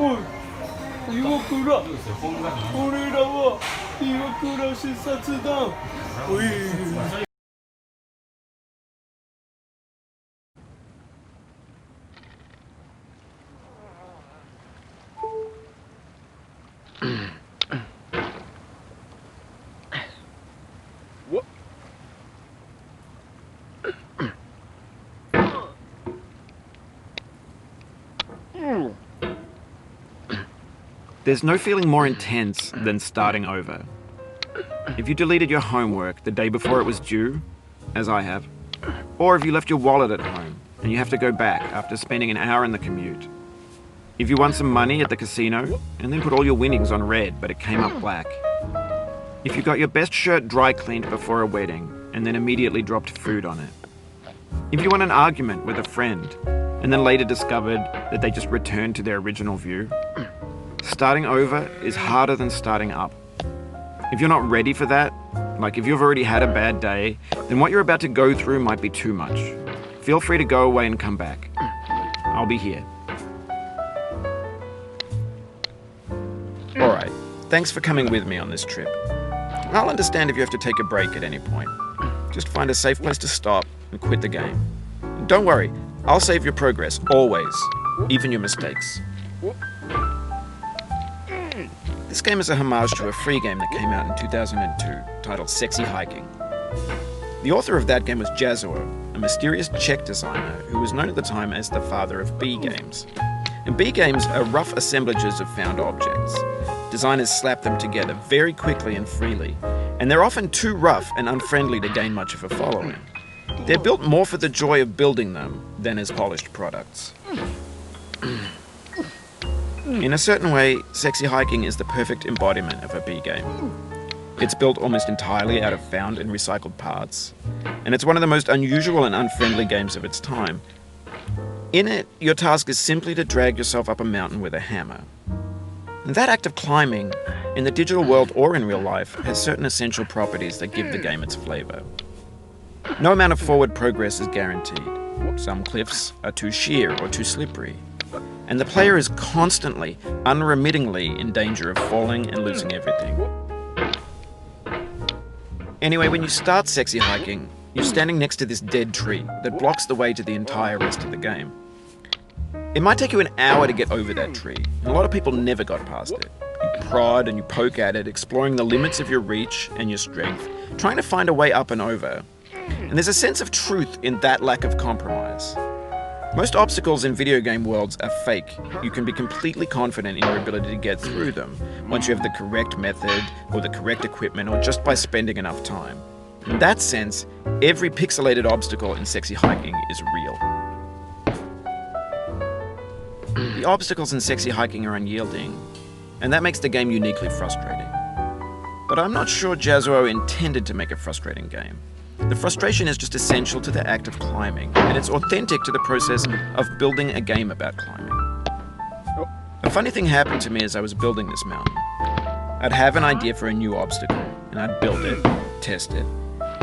おい、岩倉、俺らは岩倉視察団。おい。There's no feeling more intense than starting over. If you deleted your homework the day before it was due, as I have, or if you left your wallet at home and you have to go back after spending an hour in the commute. If you won some money at the casino and then put all your winnings on red but it came up black. If you got your best shirt dry cleaned before a wedding and then immediately dropped food on it. If you won an argument with a friend and then later discovered that they just returned to their original view. Starting over is harder than starting up. If you're not ready for that, like if you've already had a bad day, then what you're about to go through might be too much. Feel free to go away and come back. I'll be here. Alright, thanks for coming with me on this trip. I'll understand if you have to take a break at any point. Just find a safe place to stop and quit the game. And don't worry, I'll save your progress, always, even your mistakes. This game is a homage to a free game that came out in 2002, titled Sexy Hiking. The author of that game was Jazzuo, a mysterious Czech designer who was known at the time as the father of B games. And B games are rough assemblages of found objects. Designers slap them together very quickly and freely, and they're often too rough and unfriendly to gain much of a following. They're built more for the joy of building them than as polished products. In a certain way, Sexy Hiking is the perfect embodiment of a B game. It's built almost entirely out of found and recycled parts, and it's one of the most unusual and unfriendly games of its time. In it, your task is simply to drag yourself up a mountain with a hammer. And that act of climbing, in the digital world or in real life, has certain essential properties that give the game its flavor. No amount of forward progress is guaranteed. Some cliffs are too sheer or too slippery. And the player is constantly, unremittingly in danger of falling and losing everything. Anyway, when you start Sexy Hiking, you're standing next to this dead tree that blocks the way to the entire rest of the game. It might take you an hour to get over that tree, and a lot of people never got past it. You prod and you poke at it, exploring the limits of your reach and your strength, trying to find a way up and over. And there's a sense of truth in that lack of compromise. Most obstacles in video game worlds are fake. You can be completely confident in your ability to get through them once you have the correct method or the correct equipment or just by spending enough time. In that sense, every pixelated obstacle in Sexy Hiking is real. The obstacles in Sexy Hiking are unyielding, and that makes the game uniquely frustrating. But I'm not sure Jazzuo intended to make a frustrating game. The frustration is just essential to the act of climbing, and it's authentic to the process of building a game about climbing. A funny thing happened to me as I was building this mountain. I'd have an idea for a new obstacle, and I'd build it, test it,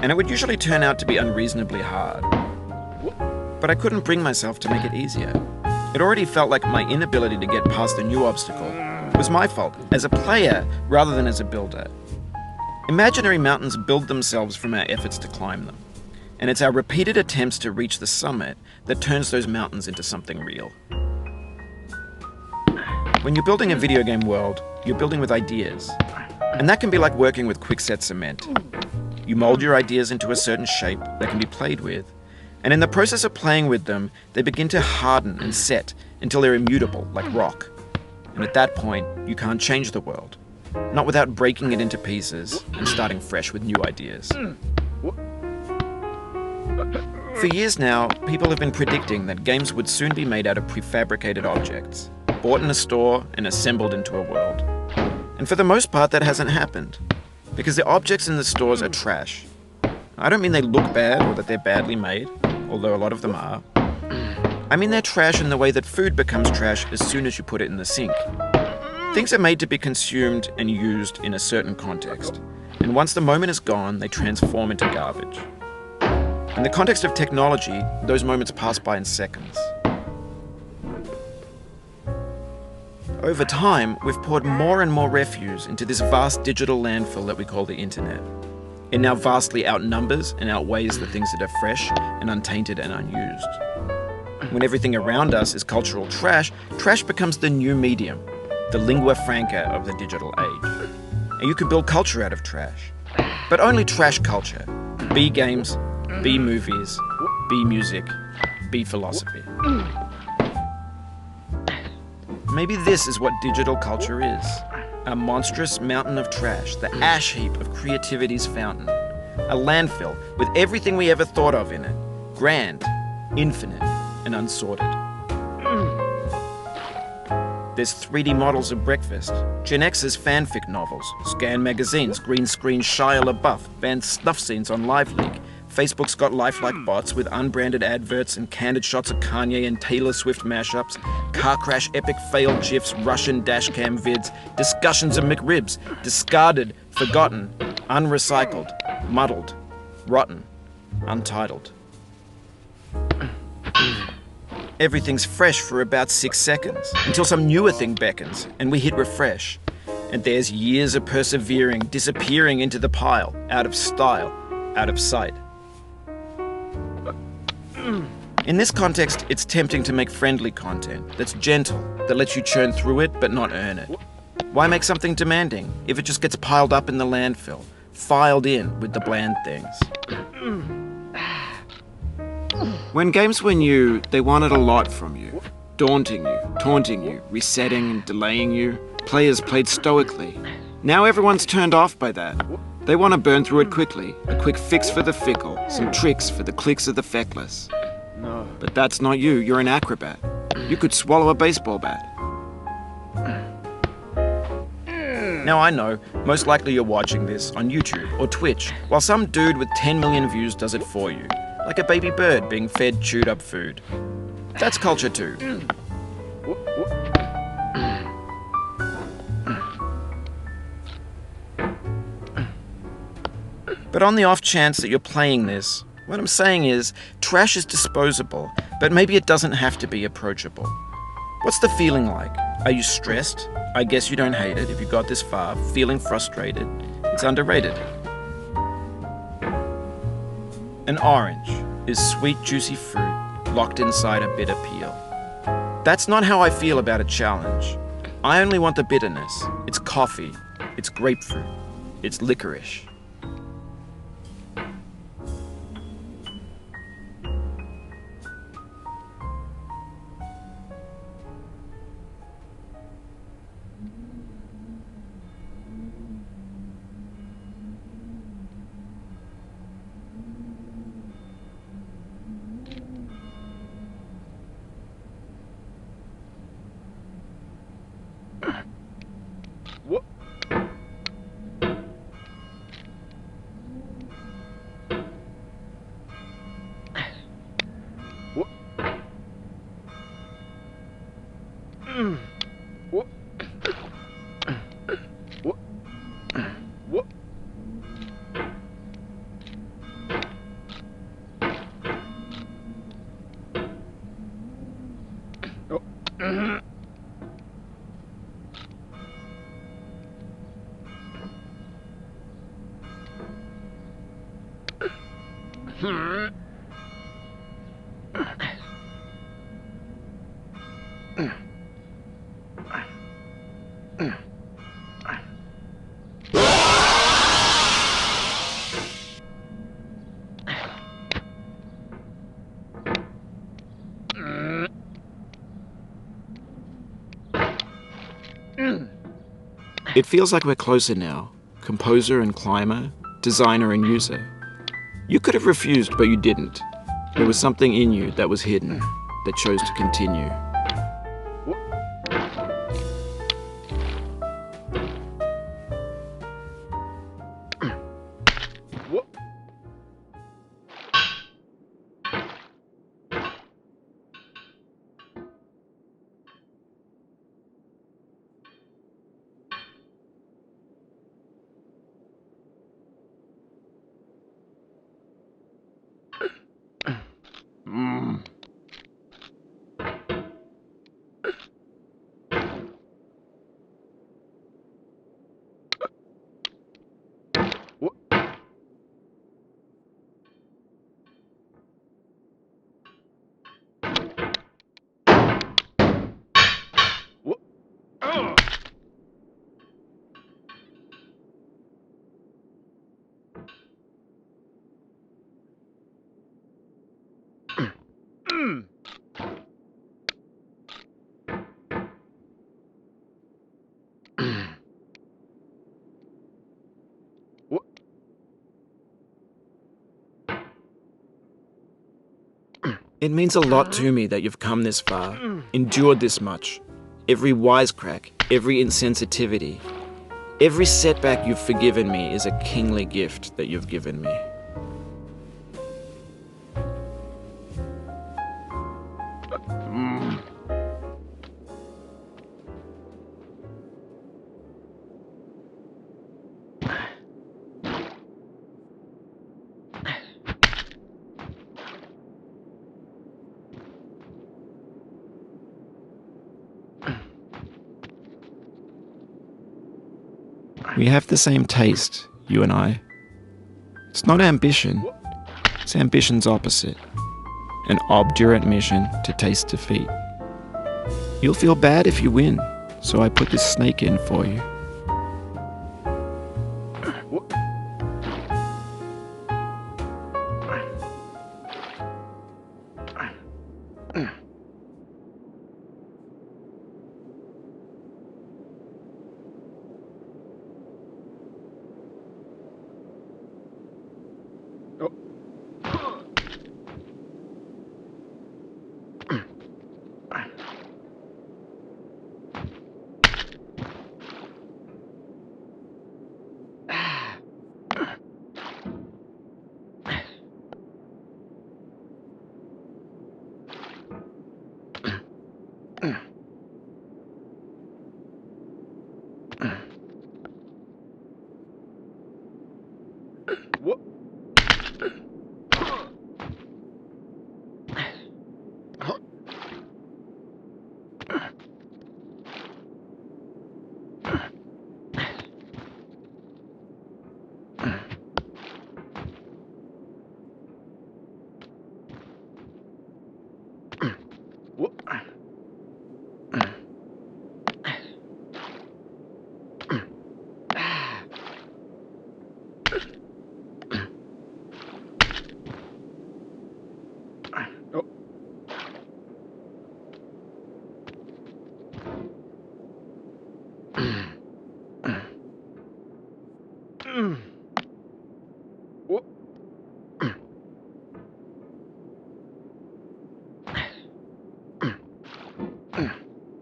and it would usually turn out to be unreasonably hard. But I couldn't bring myself to make it easier. It already felt like my inability to get past the new obstacle was my fault, as a player rather than as a builder. Imaginary mountains build themselves from our efforts to climb them, and it's our repeated attempts to reach the summit that turns those mountains into something real. When you're building a video game world, you're building with ideas, and that can be like working with quickset cement. You mold your ideas into a certain shape that can be played with, and in the process of playing with them, they begin to harden and set until they're immutable, like rock. And at that point, you can't change the world. Not without breaking it into pieces and starting fresh with new ideas. For years now, people have been predicting that games would soon be made out of prefabricated objects, bought in a store and assembled into a world. And for the most part, that hasn't happened, because the objects in the stores are trash. I don't mean they look bad or that they're badly made, although a lot of them are. I mean they're trash in the way that food becomes trash as soon as you put it in the sink. Things are made to be consumed and used in a certain context, and once the moment is gone, they transform into garbage. In the context of technology, those moments pass by in seconds. Over time, we've poured more and more refuse into this vast digital landfill that we call the internet. It now vastly outnumbers and outweighs the things that are fresh and untainted and unused. When everything around us is cultural trash, trash becomes the new medium, the lingua franca of the digital age. And you can build culture out of trash. But only trash culture. Be games, be movies, be music, be philosophy. Maybe this is what digital culture is. A monstrous mountain of trash, the ash heap of creativity's fountain. A landfill with everything we ever thought of in it. Grand, infinite, and unsorted. There's 3D models of breakfast, Gen X's fanfic novels, Scan magazines, green screen Shia LaBeouf, banned snuff scenes on LiveLeak. Facebook's got lifelike bots with unbranded adverts and candid shots of Kanye and Taylor Swift mashups, car crash epic failed GIFs, Russian dashcam vids, discussions of McRibs, discarded, forgotten, unrecycled, muddled, rotten, untitled. Everything's fresh for about 6 seconds, until some newer thing beckons, and we hit refresh. And there's years of persevering, disappearing into the pile, out of style, out of sight. In this context, it's tempting to make friendly content that's gentle, that lets you churn through it but not earn it. Why make something demanding if it just gets piled up in the landfill, filed in with the bland things? When games were new, they wanted a lot from you. Daunting you, taunting you, resetting and delaying you. Players played stoically. Now everyone's turned off by that. They want to burn through it quickly. A quick fix for the fickle. Some tricks for the clicks of the feckless. No. But that's not you. You're an acrobat. You could swallow a baseball bat. Now I know, most likely you're watching this on YouTube or Twitch, while some dude with 10 million views does it for you. Like a baby bird being fed chewed up food. That's culture too. But on the off chance that you're playing this, what I'm saying is, trash is disposable, but maybe it doesn't have to be approachable. What's the feeling like? Are you stressed? I guess you don't hate it if you got this far. Feeling frustrated? It's underrated. An orange is sweet, juicy fruit locked inside a bitter peel. That's not how I feel about a challenge. I only want the bitterness. It's coffee. It's grapefruit. It's licorice. It feels like we're closer now, composer and climber, designer and user. You could have refused, but you didn't. There was something in you that was hidden, that chose to continue. It means a lot to me that you've come this far, endured this much. Every wisecrack, every insensitivity, every setback you've forgiven me is a kingly gift that you've given me. We have the same taste, you and I. It's not ambition, it's ambition's opposite. An obdurate mission to taste defeat. You'll feel bad if you win, so I put this snake in for you.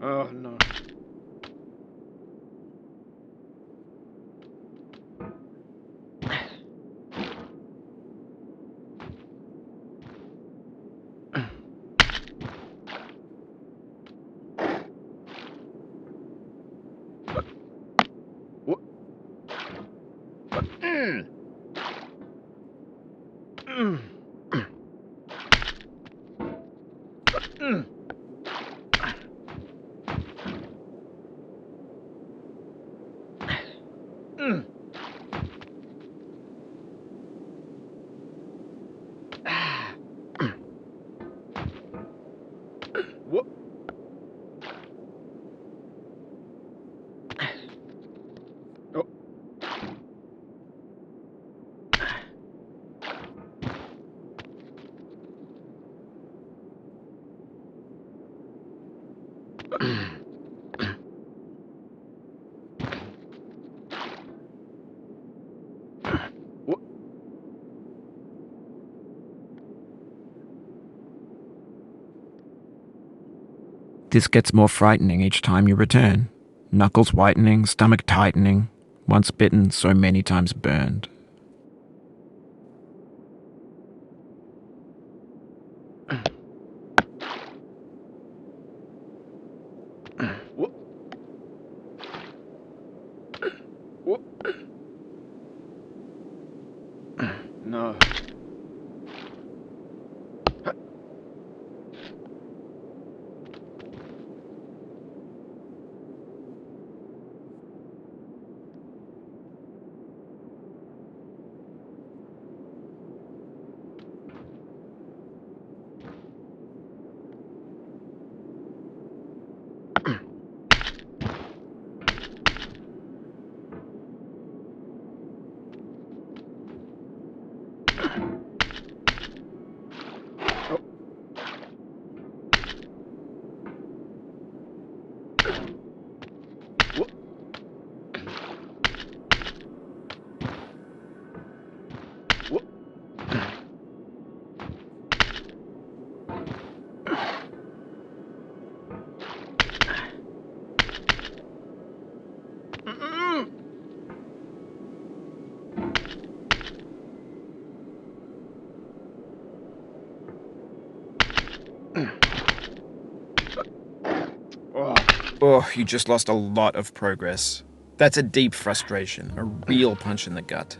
Oh no. This gets more frightening each time you return. Knuckles whitening, stomach tightening, once bitten, so many times burned. No. Oh, you just lost a lot of progress. That's a deep frustration, a real punch in the gut.